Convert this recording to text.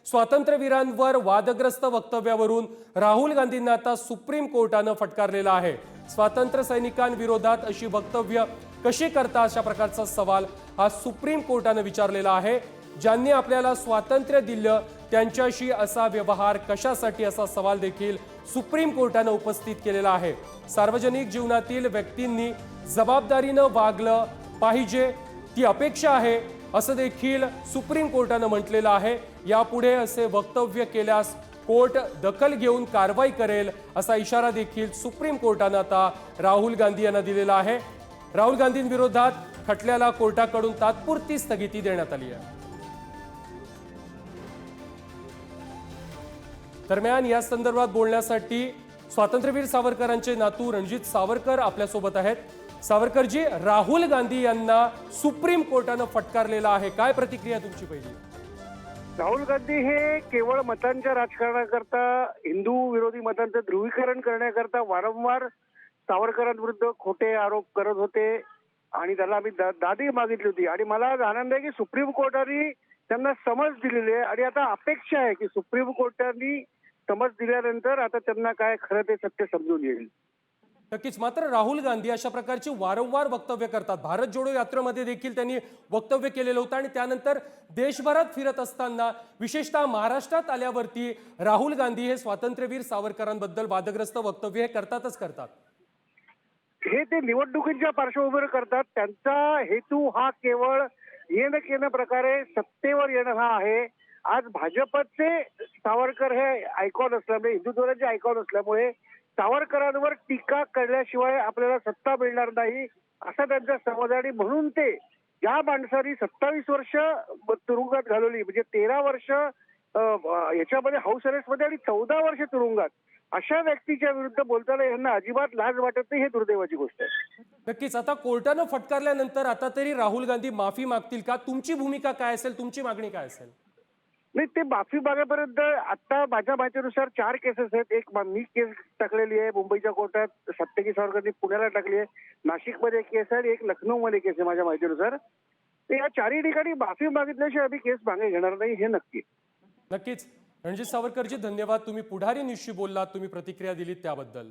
स्वातंत्र्यवीरांवर वादग्रस्त वक्तव्यावरून राहुल गांधींना आता सुप्रीम कोर्टानं फटकारलेलं आहे। स्वातंत्र्य सैनिकांविरोधात अशी वक्तव्य कशी करता अशा प्रकारचा सवाल हा सुप्रीम कोर्टानं विचारलेला आहे। ज्यांनी आपल्याला स्वातंत्र्य दिलं त्यांच्याशी असा व्यवहार कशासाठी असा सवाल देखील सुप्रीम कोर्टानं उपस्थित केलेला आहे। सार्वजनिक जीवनातील व्यक्तींनी जबाबदारीनं वागलं पाहिजे ती अपेक्षा आहे असं देखील सुप्रीम कोर्टानं म्हटलेलं आहे। यापुढे असे वक्तव्य केल्यास कोर्ट दखल घेऊन कारवाई करेल असा इशारा देखील सुप्रीम कोर्टानं आता राहुल गांधी यांना दिलेला आहे। राहुल गांधींविरोधात खटल्याला कोर्टाकडून तात्पुरती स्थगिती देण्यात आली आहे। दरम्यान या संदर्भात बोलण्यासाठी स्वातंत्र्यवीर सावरकरांचे नातू रणजित सावरकर आपल्या सोबत आहेत। सावरकरजी, राहुल गांधी यांना सुप्रीम कोर्टानं फटकारलेला आहे, काय प्रतिक्रिया तुमची पहिली? राहुल गांधी हे केवळ मतांच्या राजकारणाकरता, हिंदू विरोधी मतांचं ध्रुवीकरण करण्याकरता वारंवार सावरकरांविरुद्ध खोटे आरोप करत होते आणि त्याला आम्ही दादी मागितली होती। आणि मला आज आनंद आहे की सुप्रीम कोर्टाने त्यांना समज दिलेली आहे आणि आता अपेक्षा आहे की सुप्रीम कोर्टाने समज दिल्यानंतर आता त्यांना काय खरं ते सत्य समजून येईल। नक्कीच। मात्र राहुल गांधी अशा प्रकारची वारंवार वक्तव्य करतात। भारत जोडो यात्रेमध्ये देखील त्यांनी वक्तव्य केलेलं होतं आणि त्यानंतर देशभरात फिरत असताना विशेषतः महाराष्ट्रात आल्यावरती राहुल गांधी हे स्वातंत्र्यवीर सावरकरांबद्दल वादग्रस्त वक्तव्य हे करतातच करतात। हे ते निवडणुकीच्या पार्श्वभूमीवर करतात। त्यांचा हेतू हा केवळ येणं केलं प्रकारे सत्तेवर येणं हा आहे। आज भाजपचे सावरकर हे आयकॉन असल्यामुळे, हिंदुत्वाचे आयकॉन असल्यामुळे सावरकरांवर टीका करण्याशिवाय आपल्याला सत्ता मिळणार नाही असा त्यांचा समज आहे। म्हणून ते ज्या माणसाने 27 वर्ष तुरुंगात घालवली, म्हणजे 13 वर्ष याच्यामध्ये हाऊस अरेस्टमध्ये आणि 14 वर्ष तुरुंगात, अशा व्यक्तीच्या विरुद्ध बोलताना यांना अजिबात लाज वाटत नाही, हे दुर्दैवाची गोष्ट आहे। नक्कीच। आता कोर्टानं फटकारल्यानंतर आता तरी राहुल गांधी माफी मागतील का? तुमची भूमिका काय असेल, तुमची मागणी काय असेल? नाही, ते माफी मागेपर्यंत आता माझ्या माहितीनुसार 4 केसेस आहेत। एक मी केस टाकलेली आहे मुंबईच्या कोर्टात, सत्तेकी सावरकरांनी पुण्याला टाकली आहे, नाशिकमध्ये एक केस आहे, एक लखनौमध्ये केस आहे माझ्या माहितीनुसार। तर या 4ही ठिकाणी माफी मागितल्याशिवाय आम्ही केस मागे घेणार नाही, हे नक्की। नक्कीच। रणजित सावरकरजी, धन्यवाद। तुम्ही पुढारी न्यूजशी बोललात, तुम्ही प्रतिक्रिया दिलीत त्याबद्दल।